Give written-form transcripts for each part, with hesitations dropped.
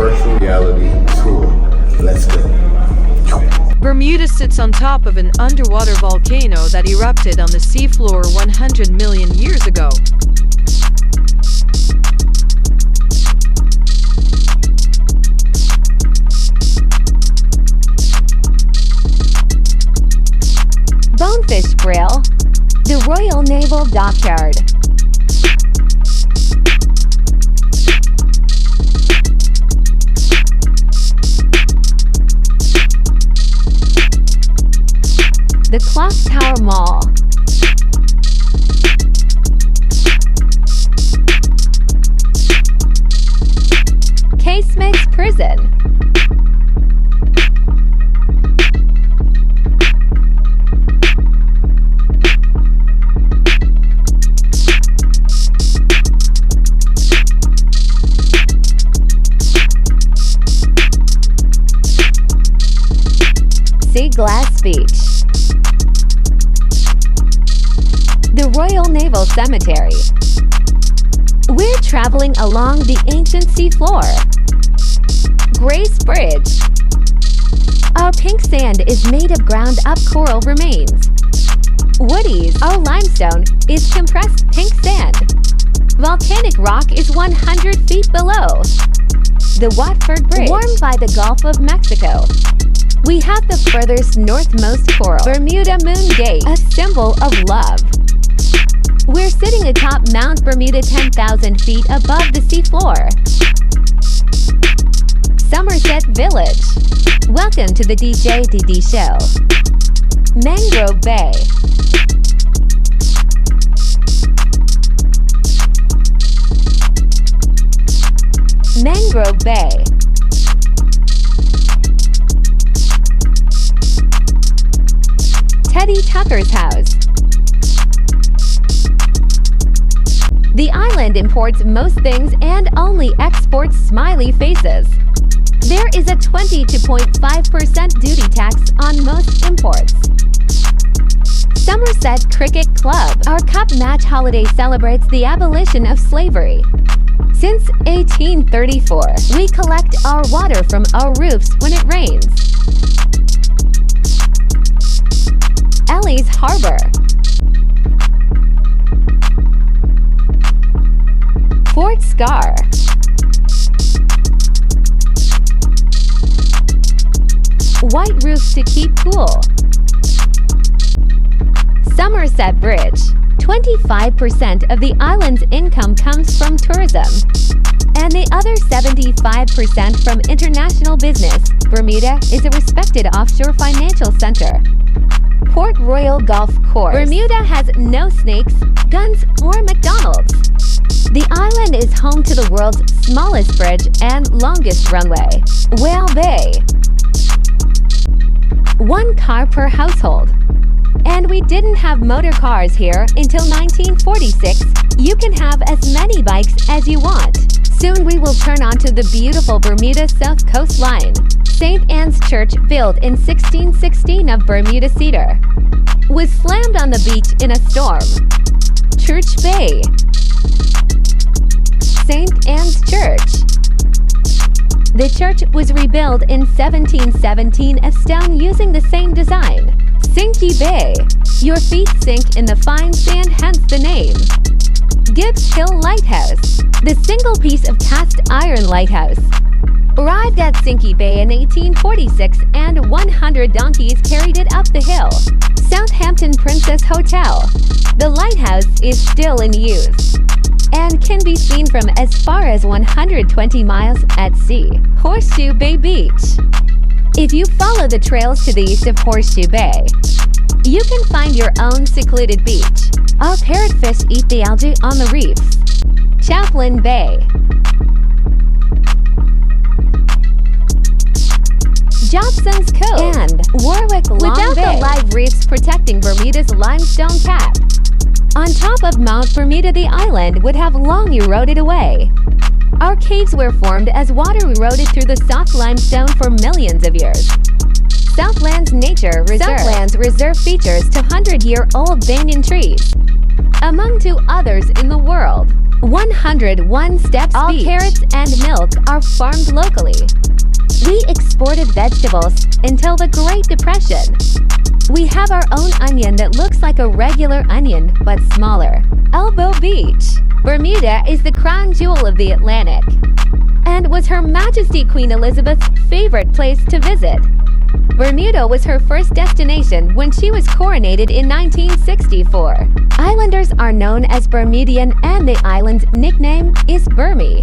virtual reality tour. Let's go. Bermuda sits on top of an underwater volcano that erupted on the seafloor 100 million years ago. Bonefish Grill, the Royal Naval Dockyard. The Clock Tower Mall. Casemates Prison. Sea Glass Beach. The Royal Naval Cemetery. We're traveling along the ancient seafloor. Grace Bridge. Our pink sand is made of ground-up coral remains. Woody's, our limestone, is compressed pink sand. Volcanic rock is 100 feet below. The Watford Bridge, warmed by the Gulf of Mexico. We have the furthest northmost coral, Bermuda Moon Gate, a symbol of love. We're sitting atop Mount Bermuda 10,000 feet above the seafloor. Somerset Village. Welcome to the DJ DD Show. Mangrove Bay. Mangrove Bay. Teddy Tucker's house. The island imports most things and only exports smiley faces. There is a 22.5% duty tax on most imports. Somerset Cricket Club. Our cup match holiday celebrates the abolition of slavery. Since 1834, we collect our water from our roofs when it rains. Ellie's Harbor. Fort Scar. White roofs to keep cool. Somerset Bridge. 25% of the island's income comes from tourism, and the other 75% from international business. Bermuda is a respected offshore financial center. Port Royal Golf Course. Bermuda has no snakes, guns, or McDonald's. The island is home to the world's smallest bridge and longest runway, Whale Bay. One car per household. And we didn't have motor cars here until 1946. You can have as many bikes as you want. Soon we will turn onto the beautiful Bermuda South Coastline. St. Anne's Church, built in 1616 of Bermuda cedar, was slammed on the beach in a storm. Church Bay. St. Anne's Church. The church was rebuilt in 1717 of stone using the same design. Sinky Bay. Your feet sink in the fine sand, hence the name. Gibbs Hill Lighthouse. The single piece of cast iron lighthouse. Arrived at Sinky Bay in 1846 and 100 donkeys carried it up the hill. Southampton Princess Hotel. The lighthouse is still in use and can be seen from as far as 120 miles at sea. Horseshoe Bay Beach. If you follow the trails to the east of Horseshoe Bay, you can find your own secluded beach. Our parrotfish eat the algae on the reefs. Chaplin Bay. Jobson's Cove and Warwick Long Without Bay. The live reefs protecting Bermuda's limestone cap. On top of Mount Bermuda, the island would have long eroded away. Our caves were formed as water eroded through the soft limestone for millions of years. Southlands Nature Reserve. Southlands Reserve features 200-year-old banyan trees, among two others in the world. 101 Steps All Beach. carrots And milk are farmed locally. We exported vegetables until the Great Depression. We have our own onion that looks like a regular onion but smaller. Elbow Beach. Bermuda is the crown jewel of the Atlantic and was Her Majesty Queen Elizabeth's favorite place to visit. Bermuda was her first destination when she was coronated in 1964. Islanders are known as Bermudian and the island's nickname is Burmy.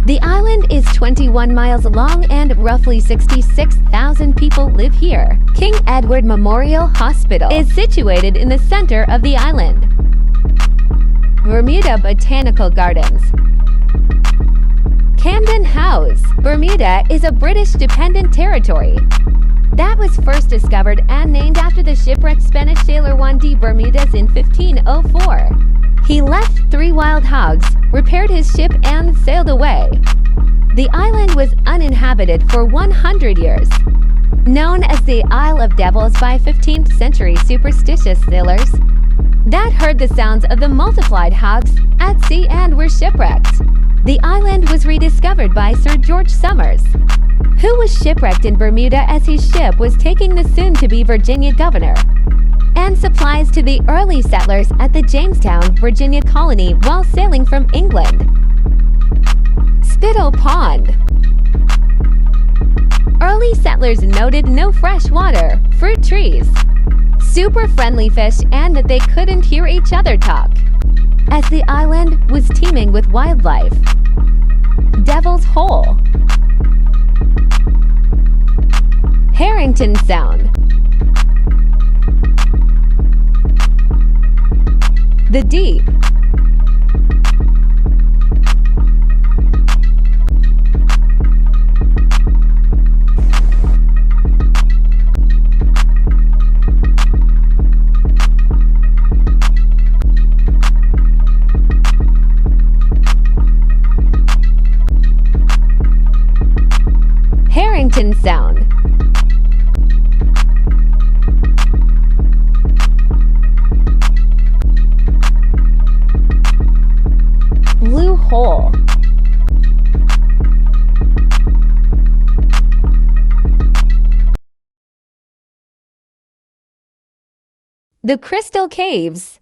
The island is 21 miles long and roughly 66,000 people live here. King Edward Memorial Hospital is situated in the center of the island. Bermuda Botanical Gardens. Camden House. Bermuda is a British dependent territory that was first discovered and named after the shipwrecked Spanish sailor Juan de Bermudez in 1504. He left 3 wild hogs, repaired his ship, and sailed away. The island was uninhabited for 100 years. Known as the Isle of Devils by 15th century superstitious sailors that heard the sounds of the multiplied hogs at sea and were shipwrecked. The island was rediscovered by Sir George Somers, who was shipwrecked in Bermuda as his ship was taking the soon-to-be Virginia governor and supplies to the early settlers at the Jamestown, Virginia colony while sailing from England. Spittle Pond. Early settlers noted no fresh water, fruit trees, super friendly fish, and that they couldn't hear each other talk, as the island was teeming with wildlife. Devil's Hole. Harrington Sound. The Deep. Harrington Sound. Blue Hole. The Crystal Caves.